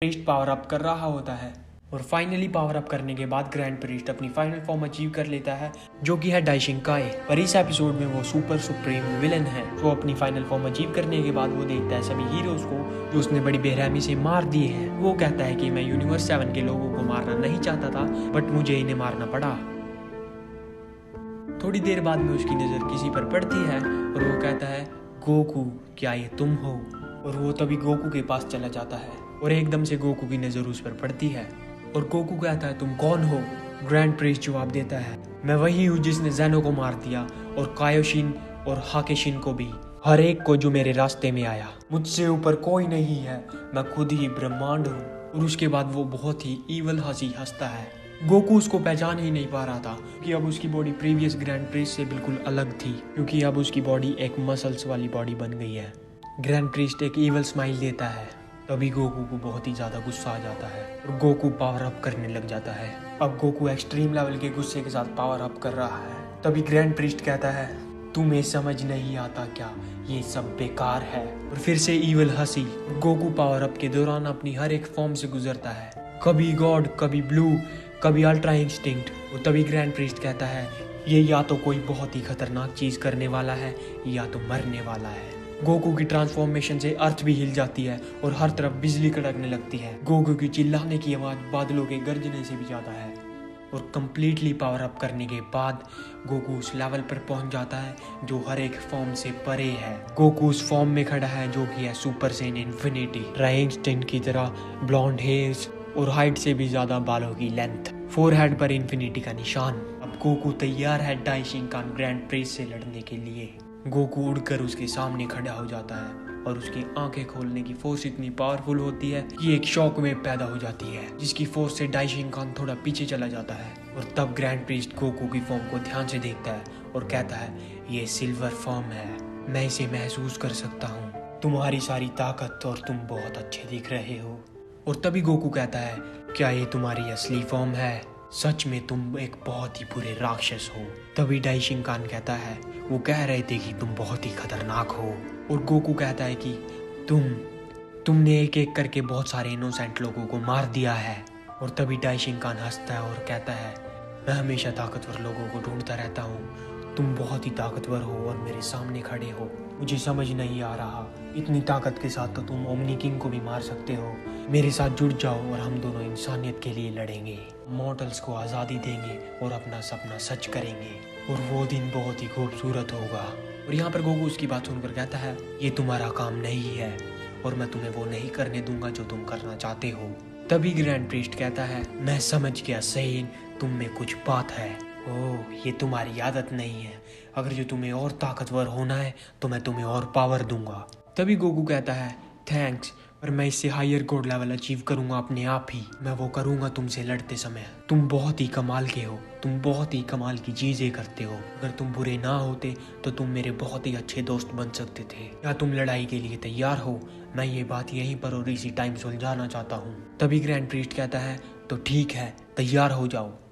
Priest power up कर रहा होता है और फाइनली पावर अप करने के बाद ग्रैंड प्रीस्ट अपनी फाइनल फॉर्म अचीव कर लेता है, जो कि है डाइशिंकाए। पर इस एपिसोड में वो सुपर सुप्रीम विलन है। तो अपनी फाइनल फॉर्म अचीव करने के बाद वो देखता है सभी हीरोज को जो उसने बड़ी बेरहमी से मार दिए हैं। वो कहता है कि मैं यूनिवर्स 7 के लोगों को मारना नहीं चाहता था, बट मुझे इन्हें मारना पड़ा। थोड़ी देर बाद में उसकी नज़र किसी पर पड़ती है और वो कहता है, गोकू क्या ये तुम हो? और वो तभी गोकू के पास चला जाता है और एकदम से गोकू की नज़र उस पर पड़ती है और गोकू कहता है, तुम कौन हो? ग्रैंड प्रीस्ट जवाब देता है, मैं वही हूँ जिसने ज़ेनो को मार दिया और कायोशिन और हाकेशिन को भी, हर एक को जो मेरे रास्ते में आया। मुझसे ऊपर कोई नहीं है, मैं खुद ही ब्रह्मांड हूँ। और उसके बाद वो बहुत ही ईवल हंसी हंसता है। गोकू उसको पहचान ही नहीं पा रहा था कि अब उसकी बॉडी प्रीवियस ग्रैंड प्रीस्ट से बिल्कुल अलग थी, क्योंकि अब उसकी बॉडी एक मसल्स वाली बॉडी बन गई है। ग्रैंड प्रीस्ट एक ईवल स्माइल देता है। तभी गोकू को बहुत ही ज़्यादा गुस्सा आ जाता है और गोकू पावर अप करने लग जाता है। अब गोकू एक्सट्रीम लेवल के गुस्से के साथ पावर अप कर रहा है। तभी ग्रैंड प्रीस्ट कहता है, तुम्हें समझ नहीं आता क्या, ये सब बेकार है। और फिर से ईवल हंसी। गोकू पावर अप के दौरान अपनी हर एक फॉर्म से गुजरता है, कभी गॉड, कभी ब्लू, कभी अल्ट्रा इंस्टिंक्ट। और तभी ग्रैंड प्रीस्ट कहता है, ये या तो कोई बहुत ही खतरनाक चीज करने वाला है या तो मरने वाला है। गोकू की ट्रांसफॉर्मेशन से अर्थ भी हिल जाती है और हर तरफ बिजली कड़कने लगती है। गोकू की चिल्लाने की आवाज बादलों के गरजने से भी ज्यादा है। और कंप्लीटली पावर अप करने के बाद गोकू उस लेवल पर पहुंच जाता है जो हर एक फॉर्म से परे है। गोकू उस फॉर्म में खड़ा है जो कि है सुपर सेन इन्फिनिटी, राइंस्टाइन की तरह ब्लॉन्ड हेयर्स और हाइट से भी ज्यादा बालों की लेंथ, फोरहेड पर इन्फिनिटी का निशान। अब गोकू तैयार है डाइशिंकान ग्रैंड प्रीस्ट से लड़ने के लिए। गोकू उड़कर उसके सामने खड़ा हो जाता है और उसकी आंखें खोलने की फोर्स इतनी पावरफुल होती है कि एक शॉक वेव पैदा हो जाती है, जिसकी फोर्स से डाइशिंकान थोड़ा पीछे चला जाता है। और तब ग्रैंड प्रीस्ट गोकू की फॉर्म को ध्यान से देखता है और कहता है, ये सिल्वर फॉर्म है, मैं इसे महसूस कर सकता हूँ, तुम्हारी सारी ताकत और तुम बहुत अच्छे दिख रहे हो। और तभी गोकू कहता है, क्या ये तुम्हारी असली फॉर्म है? सच में तुम एक बहुत ही बुरे राक्षस हो। तभी डाइशिंकान कहता है, वो कह रहे थे कि तुम बहुत ही खतरनाक हो। और गोकू कहता है कि तुमने एक एक करके बहुत सारे इनोसेंट लोगों को मार दिया है। और तभी डाइशिंकान हंसता है और कहता है, मैं हमेशा ताकतवर लोगों को ढूंढता रहता हूँ, तुम बहुत ही ताकतवर हो और मेरे सामने खड़े हो। मुझे समझ नहीं आ रहा, इतनी ताकत के साथ तो तुम ओमनी किंग को भी मार सकते हो। मेरे साथ जुड़ जाओ और हम दोनों इंसानियत के लिए लड़ेंगे, मॉर्टल्स को आज़ादी देंगे और अपना सपना सच करेंगे, और वो दिन बहुत ही खूबसूरत होगा। और यहाँ पर गोकू उसकी बात सुनकर कहता है, ये तुम्हारा काम नहीं है और मैं तुम्हें वो नहीं करने दूंगा जो तुम करना चाहते हो। तभी ग्रैंड प्रीस्ट कहता है, मैं समझ गया सेन, तुम में कुछ बात है। ओह, ये तुम्हारी आदत नहीं है, अगर जो तुम्हें और ताकतवर होना है तो मैं तुम्हें और पावर दूंगा। तभी गोकू कहता है, थैंक्स, पर मैं इससे हायर गॉड लेवल अचीव करूंगा अपने आप ही। मैं वो करूंगा तुमसे लड़ते समय। तुम बहुत ही कमाल के हो, तुम बहुत ही कमाल की चीजें करते हो। अगर तुम बुरे ना होते तो तुम मेरे बहुत ही अच्छे दोस्त बन सकते थे। क्या तुम लड़ाई के लिए तैयार हो? मैं ये बात यहीं पर और इसी टाइम सुलझाना चाहता हूँ। तभी ग्रैंड प्रीस्ट कहता है, तो ठीक है, तैयार हो जाओ।